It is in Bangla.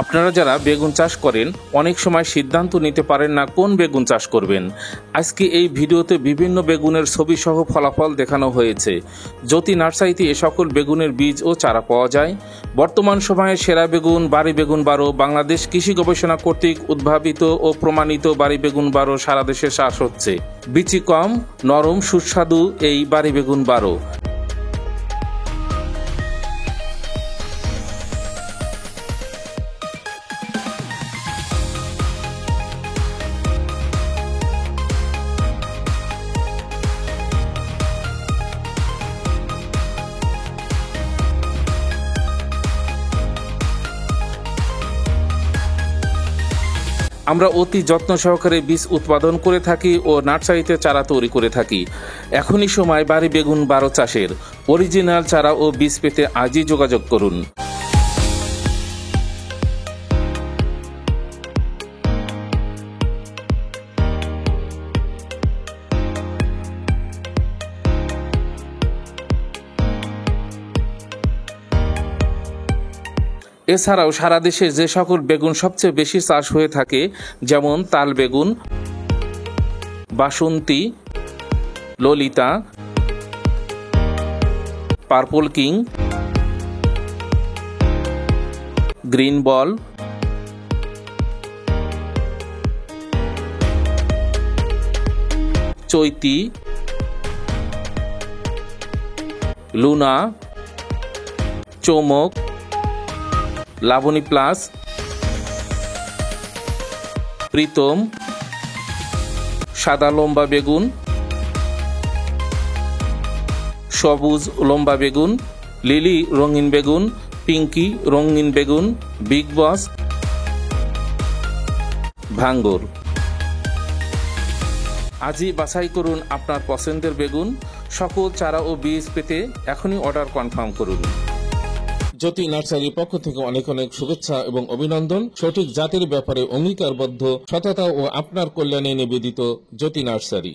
আপনারা যারা বেগুন চাষ করেন অনেক সময় সিদ্ধান্ত নিতে পারেন না কোন বেগুন চাষ করবেন। আজকে এই ভিডিওতে বিভিন্ন বেগুনের ছবি সহ ফলাফল দেখানো হয়েছে। জ্যোতি নার্সারিতে এ সকল বেগুনের বীজ ও চারা পাওয়া যায়। বর্তমান সময়ে সেরা বেগুন বাড়ি বেগুন 12 বাংলাদেশ কৃষি গবেষণা কর্তৃক উদ্ভাবিত ও প্রমাণিত বাড়ি বেগুন 12 সারা দেশে চাষ হচ্ছে। বিচি কম, নরম, সুস্বাদু এই বাড়ি বেগুন 12। আমরা অতি যত্ন সহকারে বীজ উৎপাদন করে থাকি ও নার্সারিতে চারা তৈরি করে থাকি। এখনই সময় বাড়ি বেগুন 12 চাষের। অরিজিনাল চারা ও বীজ পেতে আজই যোগাযোগ করুন। এছাড়াও সারা দেশে যে সকল বেগুন সবচেয়ে বেশি চাষ হয়ে থাকে, যেমন তাল বেগুন, Basanti, Lalita, purple king, green ball, Chaiti, Luna, Chamak, Laboni plus, Pritam, সাদা লম্বা বেগুন, সবুজ লম্বা বেগুন, লিলি রঙিন বেগুন, পিঙ্কি রঙিন বেগুন, বিগ বস, ভাঙ্গর। আজই বাছাই করুন আপনার পছন্দের বেগুন। সকল চারা ও বীজ পেতে এখনই অর্ডার কনফার্ম করুন। জ্যোতি নার্সারির পক্ষ থেকে অনেক অনেক শুভেচ্ছা এবং অভিনন্দন। সঠিক জাতের ব্যাপারে অঙ্গীকারবদ্ধ, সততা ও আপনার কল্যাণে নিবেদিত জ্যোতি নার্সারি।